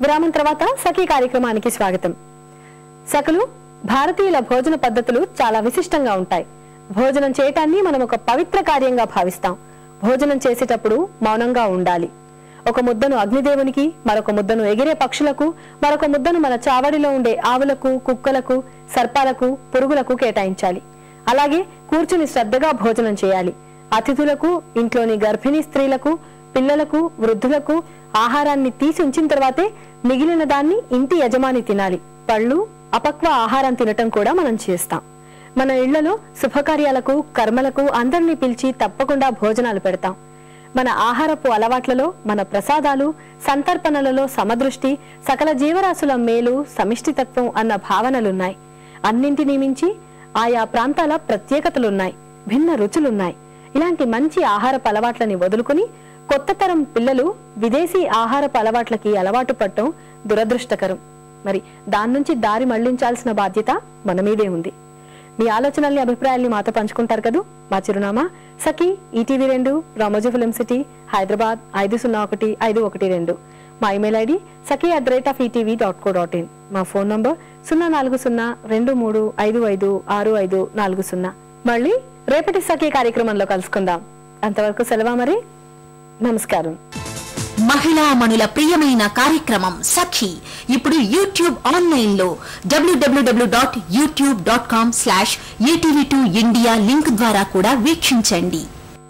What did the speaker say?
విరామం తర్వాత సఖీ కార్యక్రమానికి స్వాగతం. సఖలు, భారతీయుల భోజన పద్ధతులు చాలా విశిష్టంగా ఉంటాయి. భోజనం చేయటాన్ని మనం ఒక పవిత్ర కార్యంగా భావిస్తాం. భోజనం చేసేటప్పుడు మౌనంగా ఉండాలి. ఒక ముద్దను అగ్నిదేవునికి, మరొక ముద్దను ఎగిరే పక్షులకు, మరొక ముద్దను మన చావడిలో ఉండే ఆవులకు, కుక్కలకు, సర్పాలకు, పురుగులకు కేటాయించాలి. అలాగే కూర్చుని శ్రద్ధగా భోజనం చేయాలి. అతిథులకు, ఇంట్లోని గర్భిణీ స్త్రీలకు, పిల్లలకు, వృద్ధులకు ఆహారాన్ని తీసి ఉంచిన తర్వాతే మిగిలిన దాన్ని ఇంటి యజమాని తినాలి. పళ్ళు, అపక్వ ఆహారం తినటం కూడా మనం చేస్తాం. మన ఇళ్లలో శుభకార్యాలకు, కర్మలకు అందరినీ పిలిచి తప్పకుండా భోజనాలు పెడతాం. మన ఆహారపు అలవాట్లలో, మన ప్రసాదాలు, సంతర్పణలలో సమదృష్టి, సకల జీవరాశుల మేలు, సమిష్టితత్వం అన్న భావనలున్నాయి. అన్నింటినీ మించి ఆయా ప్రాంతాల ప్రత్యేకతలున్నాయి, భిన్న రుచులున్నాయి. ఇలాంటి మంచి ఆహారపు అలవాట్లని వదులుకుని కొత్త తరం పిల్లలు విదేశీ ఆహారపు అలవాట్లకి అలవాటు పడటం దురదృష్టకరం. మరి దాని నుంచి దారి మళ్లించాల్సిన బాధ్యత మన మీదే ఉంది. మీ ఆలోచనల్ని, అభిప్రాయాల్ని మాతో పంచుకుంటారు కదూ. మా చిరునామా Sakhi, ETV 2, Ramoji film city, Hyderabad 501512. మా ఇమెయిల్ ఐడి saki@etv.co.in. మా ఫోన్ నంబర్ 04023556540. మళ్ళీ రేపటి సఖీ కార్యక్రమంలో కలుసుకుందాం. అంతవరకు సెలవా మరి. నమస్కారం. మహిళా మణుల ప్రియమైన కార్యక్రమం సఖీ ఇప్పుడు యూట్యూబ్ ఆన్లైన్ లో www.youtube.com/etv2india లింక్ ద్వారా కూడా వీక్షించండి.